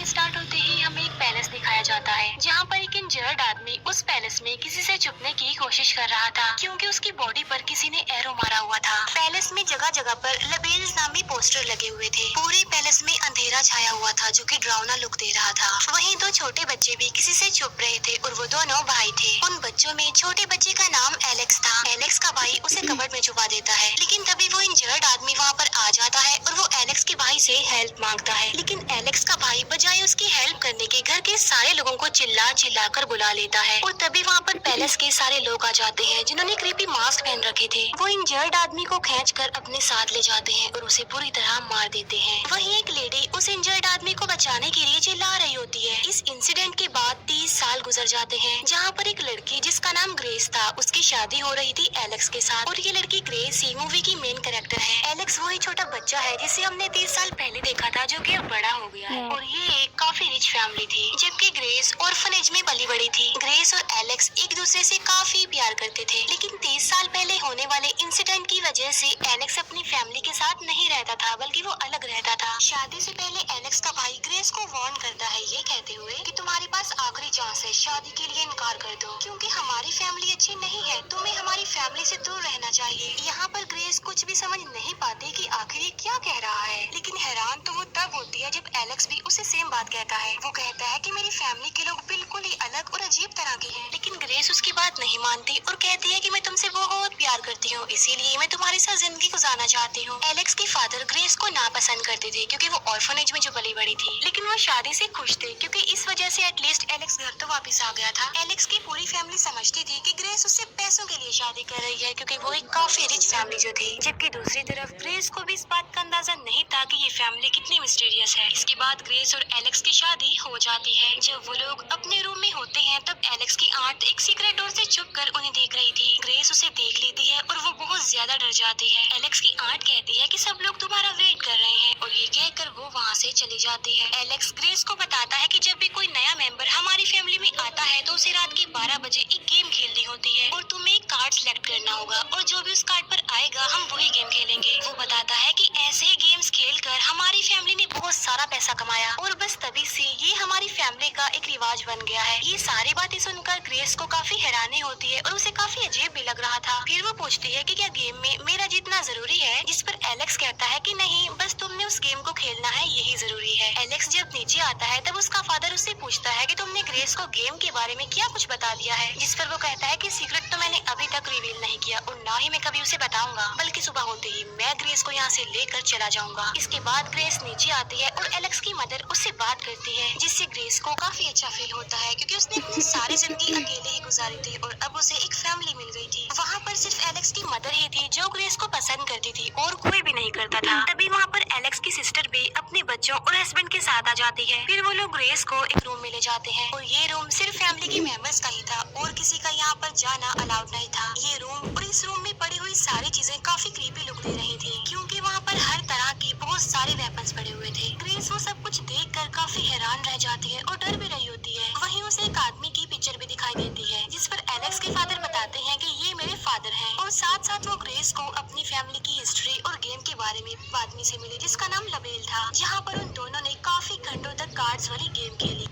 Start होते ही हमें एक पैलेस दिखाया जाता है जहाँ पर एक इंजर्ड आदमी उस पैलेस में किसी से छुपने की कोशिश कर रहा था क्योंकि उसकी बॉडी पर किसी ने एरो मारा हुआ था। पैलेस में जगह जगह पर लबेल्स नामी पोस्टर लगे हुए थे। पूरे पैलेस में अंधेरा छाया हुआ था जो कि डरावना लुक दे रहा था। वहीं दो छोटे बच्चे भी किसी से छुप रहे थे और वो दोनों भाई थे। उन बच्चों में छोटे बच्चे का नाम एलेक्स था। एलेक्स का भाई उसे कबर्ड में छुपा देता है, लेकिन तभी वो इंजर्ड आदमी वहाँ पर आ जाता है और वो एलेक्स के भाई से हेल्प मांगता है। लेकिन एलेक्स का भाई बजाय उसकी हेल्प करने के घर के सारे लोगों को चिल्ला चिल्ला कर बुला लेता है और तभी वहाँ पर पैलेस के सारे लोग आ जाते हैं जिन्होंने क्रीपी मास्क पहन रखे थे। वो इंजर्ड आदमी को खींच कर अपने साथ ले जाते हैं और उसे बुरी तरह मार देते हैं। वहीं एक लेडी उस इंजर्ड आदमी को बचाने के लिए चिल्ला रही होती है। इस इंसिडेंट के बाद 30 साल गुजर जाते हैं जहाँ पर एक लड़की जिसका नाम ग्रेस था उसकी शादी हो रही थी एलेक्स के साथ और ये लड़की ग्रेस ही मूवी की मेन कैरेक्टर है। एलेक्स वही छोटा बच्चा है जिसे हमने 30 साल पहले देखा था जो कि अब बड़ा हो गया है और ये एक काफी रिच फैमिली थी जबकि ग्रेस ऑर्फनेज में पली बड़ी थी। ग्रेस और एलेक्स एक दूसरे से काफी प्यार करते थे, लेकिन 30 साल पहले होने वाले इंसिडेंट की वजह से एलेक्स अपनी फैमिली के साथ नहीं रहता था बल्कि वो अलग रहता था। शादी से पहले एलेक्स का भाई ग्रेस को वार्न करता है ये कहते हुए कि तुम्हारे पास आखिरी चांस है, शादी के लिए इनकार कर दो क्योंकि हमारी फैमिली अच्छी नहीं है, तुम्हें हमारी फैमिली से दूर रहना चाहिए। यहाँ पर ग्रेस कुछ भी समझ नहीं पाती कि आखिर ये क्या कह रहा है, लेकिन हैरान तो वो तब होती है जब एलेक्स भी उसे सेम बात कहता है। वो कहता है कि मेरी फैमिली के लोग बिल्कुल ही अलग और अजीब तरह के हैं, लेकिन ग्रेस उसकी बात नहीं मानती और कहती है कि मैं तुमसे बहुत प्यार करती हूँ, इसीलिए मैं तुम्हारे साथ जिंदगी गुजारना चाहती हूँ। एलेक्स के फादर ग्रेस को नापसंद करते थे क्योंकि वो ऑर्फनेज में जो पली बड़ी थी, लेकिन वो शादी से खुश थे क्योंकि इस वजह से एटलीस्ट एलेक्स घर तो वापस आ गया था। एलेक्स की पूरी फैमिली समझती थी कि ग्रेस उससे पैसों के लिए शादी कर रही है क्योंकि वो एक काफी रिच फैमिली जो थी, जबकि दूसरी तरफ ग्रेस को भी इस बात का अंदाजा नहीं था कि ये फैमिली कितनी मिस्टीरियस है। इसके बाद ग्रेस और एलेक्स की शादी हो जाती है। जब वो लोग अपने रूम में होते हैं तब एलेक्स की आंट एक सीक्रेट डोर से छुप कर उन्हें देख रही थी। ग्रेस उसे देख लेती है और वो बहुत ज्यादा डर जाती है। एलेक्स की आंट कहती है कि सब लोग तुम्हारा वेट कर रहे हैं और ये कहकर वो वहाँ से चली जाती है। एलेक्स ग्रेस को बताता है कि जब भी कोई नया मेंबर हमारी फैमिली में आता है तो उसे रात के 12 बजे एक गेम खेलनी होती है और तुम्हें एक कार्ड सिलेक्ट करना होगा और जो भी उस कार्ड पर आएगा हम वही गेम खेलेंगे। वो बताता है कि ऐसे ही गेम्स खेलकर हमारी फैमिली ने बहुत सारा पैसा कमाया और बस तभी से ये हमारी फैमिली का एक रिवाज बन गया है। ये सारी बातें सुनकर ग्रेस को काफी हैरानी होती है और उसे काफी अजीब भी लग रहा था। फिर वो पूछती है कि क्या गेम में मेरा जीतना जरूरी है, जिस पर एलेक्स कहता है कि नहीं, बस तुमने उस गेम को खेलना है, यही जरूरी है। एलेक्स जब नीचे आता है तब उसका फादर उससे पूछता है कि तुमने ग्रेस को गेम के बारे में क्या कुछ बता दिया है, जिस पर वो कहता है कि सीक्रेट तो मैंने अभी तक रिवील नहीं किया और ना ही मैं कभी उसे बताऊंगा, बल्कि सुबह होते ही मैं ग्रेस को यहाँ से लेकर चला जाऊंगा। इसके बाद ग्रेस नीचे आती है और एलेक्स की मदर उससे बात करती है जिससे ग्रेस को काफी अच्छा फील होता है क्योंकि उसने अपनी सारी जिंदगी अकेले ही गुजारी थी और अब उसे एक फैमिली मिल गई थी। वहाँ पर सिर्फ एलेक्स की मदर ही थी जो ग्रेस को पसंद करती थी और कोई भी नहीं करता था। तभी वहाँ पर एलेक्स की सिस्टर भी अपने बच्चों और हस्बैंड के साथ आ जाती है। फिर वो लोग ग्रेस को एक रूम में ले जाते हैं और ये रूम सिर्फ फैमिली के मेंबर्स का ही था और किसी का यहाँ पर जाना अलाउड नहीं था। ये रूम और इस रूम में पड़ी हुई सारी चीजें काफी क्रीपी लुक दे रही थी क्योंकि वहाँ पर हर तरह की बहुत सारे वेपन्स पड़े हुए थे। ग्रेस वो सब कुछ देखकर काफी हैरान रह जाती है और डर भी रही होती है। वहीं उसे एक आदमी की पिक्चर भी दिखाई देती है जिस पर एलेक्स के फादर बताते हैं कि ये मेरे फादर हैं और साथ साथ वो ग्रेस को अपनी फैमिली की हिस्ट्री और गेम के बारे में एक आदमी से मिले जिसका नाम लबेल था, जहाँ पर उन दोनों ने काफी घंटों तक कार्ड्स वाली गेम खेली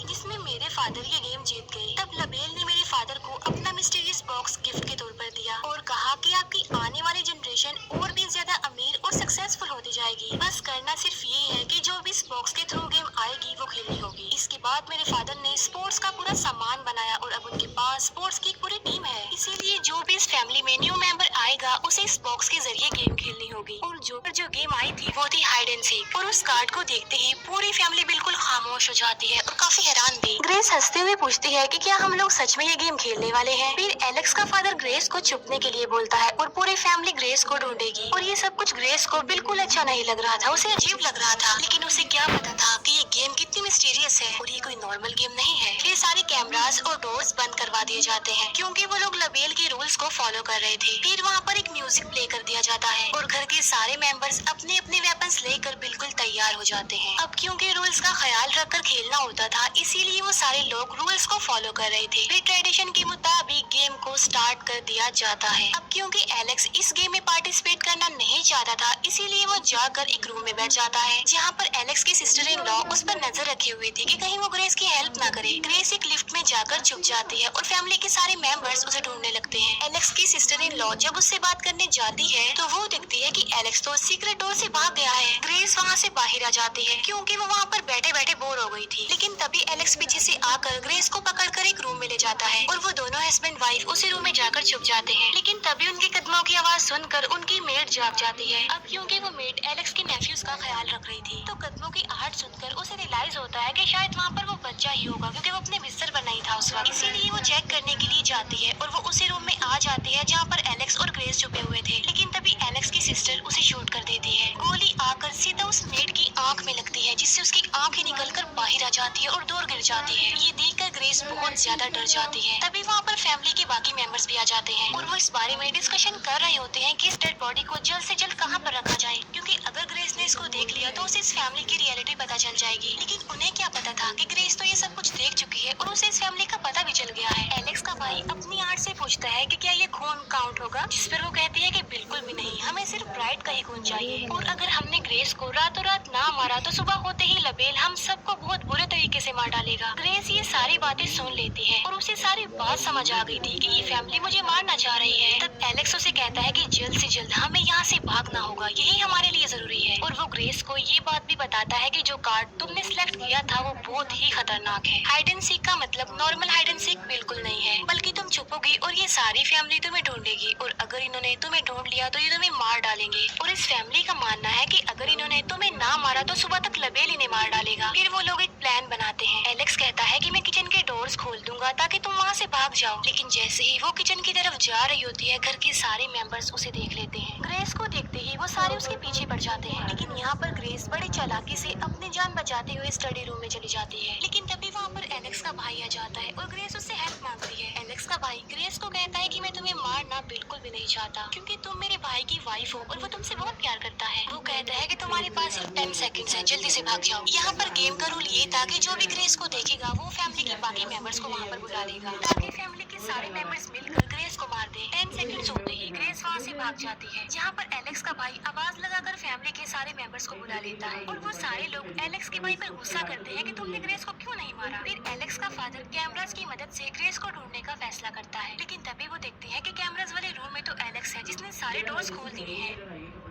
जिसमें मेरे फादर ये गेम जीत गए। तब लबेल ने मेरे फादर को अपना मिस्टीरियस बॉक्स गिफ्ट के तौर पर दिया और कहा कि आपकी आने वाली जनरेशन और भी ज्यादा अमीर और सक्सेसफुल होती जाएगी, बस करना सिर्फ ये है कि जो भी इस बॉक्स के थ्रू गेम आएगी वो खेलनी होगी। इसके बाद मेरे फादर ने स्पोर्ट्स का पूरा सामान बनाया और अब उनके पास स्पोर्ट्स की एक पूरी टीम है, इसीलिए जो भी इस फैमिली में न्यू मेंबर आएगा उसे इस बॉक्स के जरिए गेम खेलनी होगी। और जो गेम आई थी वो थी हाइड एंड सीक और उस कार्ड को देखते ही पूरी फैमिली बिल्कुल खामोश हो जाती है और काफी हैरान भी। ग्रेस हंसते हुए पूछती है कि क्या हम लोग सच में ये गेम खेलने वाले हैं। फिर एलेक्स का फादर ग्रेस को छुपने के लिए बोलता है और पूरी फैमिली ग्रेस को ढूंढेगी और ये सब कुछ ग्रेस को बिल्कुल अच्छा नहीं लग रहा था, उसे अजीब लग रहा था, लेकिन उसे क्या पता था कि ये गेम कितनी मिस्टीरियस है और ये कोई नॉर्मल गेम नहीं है। फिर सारे कैमरास और डोर्स बंद करवा दिए जाते हैं क्योंकि वो लोग लबेल के रूल्स को फॉलो कर रहे थे। फिर वहाँ पर एक म्यूजिक प्ले कर दिया जाता है और घर के सारे मेंबर्स अपने अपने वेपन्स लेकर देखकर बिल्कुल तैयार हो जाते हैं। अब क्योंकि रूल्स का ख्याल रखकर खेलना होता था, इसीलिए वो सारे लोग रूल्स को फॉलो कर रहे थे। फिर ट्रेडिशन के मुताबिक गेम को स्टार्ट कर दिया जाता है। अब क्योंकि एलेक्स इस गेम में पार्टिसिपेट करना नहीं चाहता था, इसीलिए वो जाकर एक रूम में बैठ जाता है, जहाँ पर एलेक्स की सिस्टर इन लॉ उस पर नजर रखे हुए थी कि कहीं वो ग्रेस की हेल्प ना करे। ग्रेस एक लिफ्ट में जाकर छुप जाती है और फैमिली के सारे मेंबर्स उसे ढूंढने लगते हैं। एलेक्स की सिस्टर इन लॉ जब उससे बात करने जाती है तो वो देखती है कि एलेक्स तो सीक्रेट डोर से भाग गया है। ग्रेस वहाँ से बाहर आ जाती है क्योंकि वो वहाँ पर बैठे बैठे बोर हो गई थी। लेकिन तभी एलेक्स पीछे से आकर ग्रेस को पकड़कर एक रूम में ले जाता है और वो दोनों हस्बैंड वाइफ उसी रूम में जाकर छुप जाते हैं। लेकिन तभी उनके कदमों की आवाज सुनकर उनकी मेड जाग जाती है। अब क्योंकि वो मेड एलेक्स के नेफ्यूज का ख्याल रख रही थी, तो कदमों की आहट सुनकर उसे रियलाइज होता है कि शायद वहाँ पर वो बच्चा ही होगा, क्योंकि वो अपने बिस्तर पर नहीं था उस वक्त। इसीलिए वो चेक करने के लिए जाती है और वो उसी रूम में आ जाती है जहाँ पर एलेक्स और ग्रेस छुपे हुए थे। लेकिन तभी एलेक्स की सिस्टर उसे शूट कर देती है। गोली आकर सीधा उस मेड की आंख में लगती है, जिससे उसकी आंखें निकलकर बाहर आ जाती है और दूर गिर जाती है। ये देखकर ग्रेस बहुत ज्यादा डर जाती है। तभी वहाँ पर फैमिली के बाकी मेंबर्स भी आ जाते हैं और वो इस बारे में डिस्कशन कर रहे होते हैं कि इस डेड बॉडी को जल्द से जल्द कहाँ पर रखा जाए, क्योंकि अगर ग्रेस ने इसको देख लिया तो उसे इस फैमिली की रियलिटी पता चल जाएगी। लेकिन उन्हें क्या पता था कि ग्रेस तो ये सब कुछ देख चुकी है और उसे इस फैमिली का पता भी चल गया है। एलेक्स का भाई अपनी आर्ट से पूछता है कि क्या ये खून काउंट होगा, जिस पर वो कहती है कि बिल्कुल भी नहीं, हमें सिर्फ ब्राइड का ही खून चाहिए। और अगर हमने ग्रेस को रातों रात ना मारा तो सुबह होते ही लबेल हम सबको बहुत बुरे तरीके से मार डालेगा। ग्रेस ये सारी बातें सुन लेती है और उसे सारी बात समझ आ गई थी कि ये फैमिली मुझे मारना चाह रही है। तब एलेक्स उसे कहता है कि जल्द से जल्द हमें यहाँ से भागना होगा, यही हमारे लिए जरूरी है। और वो ग्रेस को ये बात भी बताता है कि जो कार्ड तुमने सिलेक्ट किया था वो बहुत ही खतरनाक है। हाइड एंड सीक का मतलब नॉर्मल हाइड एंड सीक बिल्कुल नहीं है, बल्कि तुम छुपोगी और ये सारी फैमिली तुम्हें ढूंढेगी, और अगर इन्होंने तुम्हें ढूंढ लिया तो ये तुम्हें मार डालेंगे। और इस फैमिली का मानना है कि अगर इन्होंने तुम्हें ना मारा तो सुबह तक लबेल इन्हें मार डालेगा। फिर वो लोग एक प्लान बनाते हैं। एलेक्स कहता है कि मैं किचन के डोर्स खोल दूंगा ताकि तुम वहाँ से भाग जाओ। लेकिन जैसे ही वो किचन की तरफ जा रही होती है, घर के सारे मेंबर्स उसे देख लेते हैं। ग्रेस को देखते ही वो सारे उसके पीछे पड़ जाते हैं। लेकिन यहाँ पर ग्रेस बड़ी चालाकी से अपनी जान बचाते हुए स्टडी रूम में चली जाती है। लेकिन तभी वहाँ पर एलेक्स का भाई आ जाता है और ग्रेस उससे हेल्प मांगती है। एलेक्स का भाई ग्रेस को कहता है कि मैं तुम्हें मारना बिल्कुल भी नहीं चाहता, क्योंकि तुम मेरे भाई की वाइफ हो और वो तुमसे बहुत प्यार करता है। वो कहता है कि तुम्हारे पास सिर्फ 10 सेकंड्स हैं, जल्दी से भाग जाओ। यहाँ पर गेम का रूल ये था कि जो भी ग्रेस को देखेगा वो फैमिली के बाकी मेंबर्स को वहाँ पर बुला लेगा, ताकि फैमिली के सारे मेंबर्स मिलकर ग्रेस को मार दे। 10 सेकंड्स होते ही ग्रेस वहाँ से भाग जाती है, जहाँ पर एलेक्स का भाई आवाज लगाकर फैमिली के सारे मेंबर्स को बुला लेता है। और वो सारे लोग एलेक्स के भाई पर गुस्सा करते हैं कि तुमने ग्रेस को क्यों नहीं मारा। फिर एलेक्स का फादर कैमरास की मदद से ग्रेस को ढूंढने का फैसला करता है। लेकिन तभी वो देखते हैं कि कैमरास वाले रूम में तो एलेक्स है, जिसने सारे डोर्स खोल दिए हैं।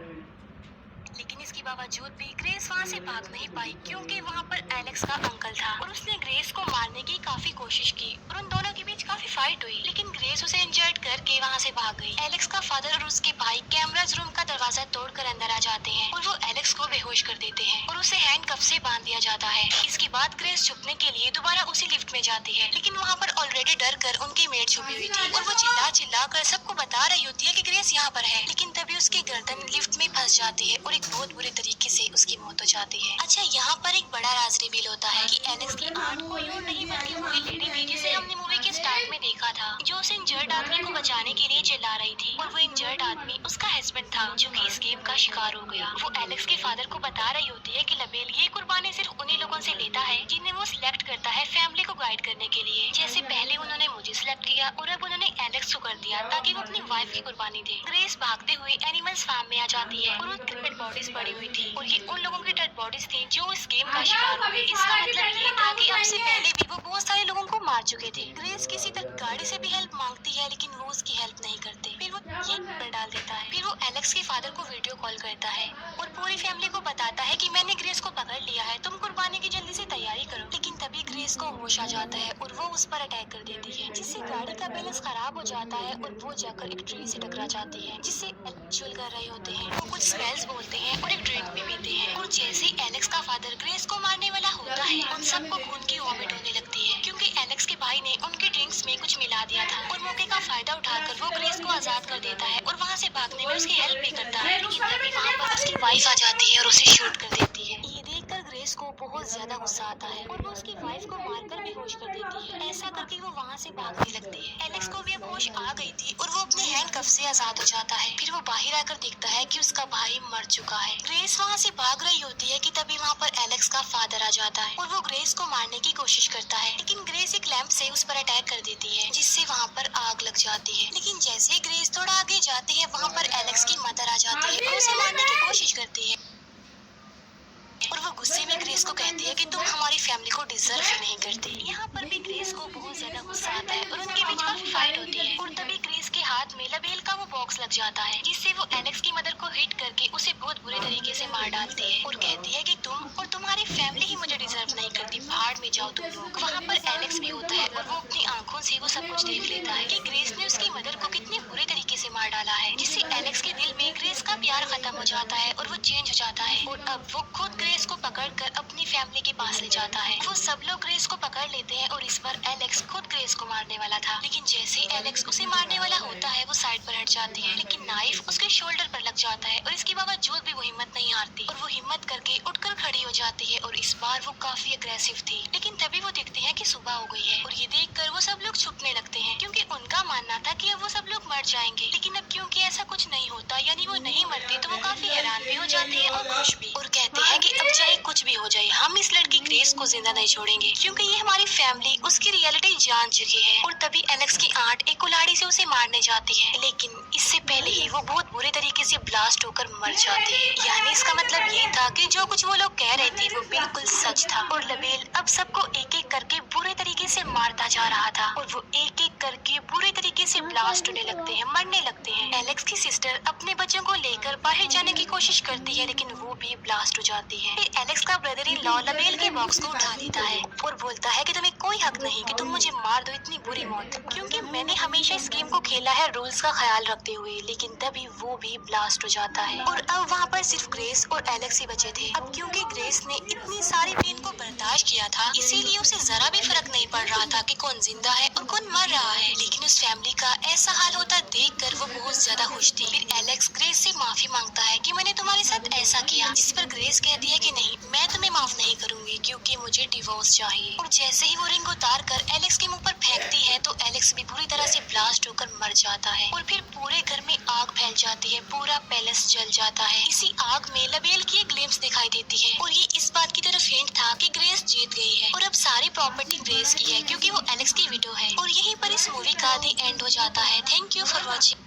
लेकिन इसके बावजूद भी ग्रेस वहाँ से भाग नहीं पाई, क्योंकि वहाँ पर एलेक्स का अंकल था और उसने ग्रेस को मारने की काफी कोशिश की और उन दोनों के बीच काफी फाइट हुई। लेकिन ग्रेस उसे इंजर्ड करके वहाँ से भाग गई। एलेक्स का फादर और उसके भाई कैमराज रूम का दरवाजा तोड़कर अंदर आ जाते हैं और वो एलेक्स को बेहोश कर देते हैं और उसे हैंडकफ से बांध दिया जाता है। इसके बाद ग्रेस छुपने के लिए दोबारा उसी लिफ्ट में जाती है, लेकिन वहाँ पर ऑलरेडी डर कर उनकी मेड छुपी हुई थी और वो चिल्ला चिल्ला कर सबको बता रही होती है कि ग्रेस यहाँ पर है। लेकिन तभी उसकी गर्दन लिफ्ट में फंस जाती है और एक बहुत बुरे तरीके से उसकी मौत हो जाती है। अच्छा, यहाँ पर एक बड़ा राज रिवील होता है कि एलेक्स की आंट कोई और नहीं बल्कि वही लेडी थी जिसे हमने मूवी के स्टार्ट में देखा था, जो उस इंजर्ड आदमी को बचाने के लिए चिल्ला रही थी। और वो इंजर्ड आदमी उसका हस्बैंड था, जो कि इस गेम का शिकार हो गया। वो एलेक्स के फादर को बता रही होती है कि लबेल ये कुर्बानी सिर्फ उन्हीं लोगों से लेता है जिन्हें वो सिलेक्ट करता है फैमिली को गाइड करने के लिए। जैसे पहले उन्होंने मुझे सिलेक्ट किया और अब उन्होंने एलेक्स को कर दिया ताकि वो अपनी वाइफ की कुर्बानी दे। ग्रेस भागते हुए एनिमल्स फार्म में आ जाती है और उनकी डेड बॉडीज पड़ी हुई थी और ये उन लोगों की डेड बॉडीज थी जो इस गेम का शिकार हुए। इसका मतलब ये था कि अब से पहले भी वो बहुत सारे लोगों को मार चुके थे। ग्रेस किसी तरह गाड़ी से भी हेल्प मांगती है, लेकिन वो उसकी हेल्प नहीं करते। फिर वो ये कर डाल देता है। फिर वो एलेक्स के फादर को वीडियो कॉल करता है और पूरी फैमिली को बताता है कि मैंने ग्रेस को पकड़ लिया है, तुम कुर्बानी की जल्दी से तैयारी करो। लेकिन तभी ग्रेस को होश आ जाता है और वो उस पर अटैक कर देती है, जिससे गाड़ी का बैलेंस खराब हो जाता है और वो जाकर एक ट्री से टकरा जाती है, जिससे चुल कर रहे होते हैं। वो कुछ स्पेल्स बोलते हैं और एक ड्रिंक भी पीते हैं। और जैसे ही एलेक्स का फादर ग्रेस को मारने वाला होता है, उन सबको खून की वॉमिट होने लगती है, क्योंकि एलेक्स के भाई ने उनके ड्रिंक्स में कुछ मिला दिया था। और मौके का फायदा उठाकर वो ग्रेस को आजाद कर देता है और वहाँ से भागने में उसकी हेल्प भी करता है। लेकिन तभी वहाँ पर उसकी वाइफ आ जाती है और उसे शूट कर देती है। ये देखकर ग्रेस को बहुत ज्यादा गुस्सा आता है और वो उसकी वाइफ को मारकर बेहोश कर देती है। ऐसा करके वो वहाँ से भागने लगती है। एलेक्स को भी अब होश आ गई थी और वो अपने हैंडकफ से आजाद हो जाता है। फिर वो बाहर आकर देखता है कि उसका भाई मर चुका है। ग्रेस वहाँ से भाग रही होती है कि तभी वहाँ पर एलेक्स का फादर आ जाता है और वो ग्रेस को मारने की कोशिश करता है, लेकिन ग्रेस एक लैंप से उस पर अटैक कर देती है, जिससे वहाँ पर आग लग जाती है। लेकिन जैसे ही ग्रेस थोड़ा आगे जाती है, वहाँ पर एलेक्स की मदर आ जाती है और उसे मारने की कोशिश करती है और वो गुस्से में ग्रेस को कहती है कि तुम हमारी फैमिली को डिजर्व ही नहीं करती। यहाँ पर भी ग्रेस को बहुत ज्यादा गुस्सा आता है और उनके बीच काफी फाइट होती है और तभी ग्रेस के हाथ में लबेल का वो बॉक्स लग जाता है, जिससे वो एलेक्स की मदर को हिट करके उसे बहुत बुरे तरीके से मार डालती है और कहती है कि तुम और तुम्हारी फैमिली ही मुझे डिजर्व नहीं करती, भाड़ में जाओ तुम लोग। वहाँ पर एलेक्स भी होता है और वो अपनी आंखों से वो सब कुछ देख लेता है कि ग्रेस ने उसकी मदर को कितने बुरे तरीके से मार डाला है, जिससे एलेक्स के दिल में ग्रेस का प्यार खत्म हो जाता है और वो चेंज हो जाता है और अब वो खुद ग्रेस को पकड़कर अपनी फैमिली के पास ले जाता है। वो सब लोग ग्रेस को पकड़ लेते हैं और इस बार एलेक्स खुद ग्रेस को मारने वाला था, लेकिन जैसे ही एलेक्स उसे मारने वाला होता है वो साइड पर हट जाती है, लेकिन नाइफ उसके शोल्डर पर लग जाता है और इसके बावजूद भी वो हिम्मत नहीं हारती और वो हिम्मत करके उठकर खड़ी हो जाती है और इस बार वो काफी अग्रेसिव थी। लेकिन तभी वो देखते हैं कि सुबह हो गई है और ये देखकर वो सब लोग छुपने लगते हैं, क्योंकि उनका मानना था कि अब वो सब लोग मर जाएंगे। लेकिन अब क्योंकि ऐसा कुछ नहीं होता, यानी वो नहीं मरते, तो वो काफी हैरान भी हो जाते हैं और खुश भी, और कहते हैं कि अब चाहे कुछ भी हो जाए, हम इस लड़की ग्रेस को जिंदा नहीं छोड़ेंगे, क्योंकि ये हमारी फैमिली उसकी रियलिटी जान चुकी है। और तभी एलेक्स की आंट एक कुल्हाड़ी से उसे मारने जाती है, लेकिन इससे पहले ही वो बहुत बुरे तरीके से ब्लास्ट होकर मर जाती है। यानी इसका मतलब ये था कि जो कुछ वो लोग कह रहे थे वो बिल्कुल सच था और लबेल अब सबको एक एक करके बुरे तरीके से मारता जा रहा था और वो एक एक करके बुरे तरीके से ब्लास्ट होने लगते हैं, मरने लगते हैं। एलेक्स की सिस्टर अपने बच्चों को लेकर बाहर जाने की कोशिश करती है, लेकिन वो भी ब्लास्ट हो जाती है। फिर एलेक्स का ब्रदर इन लॉ लबेल के बॉक्स को उठा देता है और बोलता है कि तुम्हें कोई हक नहीं कि तुम मुझे मार दो इतनी बुरी मौत, क्योंकि मैंने हमेशा इस गेम को खेला है रूल्स का ख्याल रखते हुए। लेकिन तभी वो भी ब्लास्ट हो जाता है और अब वहाँ पर सिर्फ ग्रेस और एलेक्स ही बचे थे। अब क्योंकि ग्रेस ने इतनी सारी पेन को बर्दाश्त किया था, इसीलिए उसे जरा भी फर्क नहीं पड़ रहा था कि कौन जिंदा है और कौन मर रहा है। लेकिन उस फैमिली का ऐसा हाल होता देखकर वो बहुत ज्यादा खुश थी। फिर एलेक्स ग्रेस से माफी मांगता है कि मैंने तुम्हारे साथ ऐसा किया, जिस पर ग्रेस कहती है कि नहीं, मैं तुम्हें माफ नहीं करूंगी क्योंकि मुझे डिवोर्स चाहिए। और जैसे ही वो रिंग उतार कर एलेक्स के मुंह पर फेंकती है तो एलेक्स भी बुरी तरह से ब्लास्ट होकर मर जाता है और फिर पूरे घर में आग फैल जाती है, पूरा पैलेस जल जाता है। इसी आग में लबेल की एक ग्लिम्स दिखाई देती है और ये इस बात की तरफ हिंट था कि ग्रेस जीत गई है और अब सारी प्रॉपर्टी ग्रेस की है, क्योंकि वो एलेक्स की विडो है। और यहीं पर इस मूवी का दी एंड हो जाता है। Thank you for watching.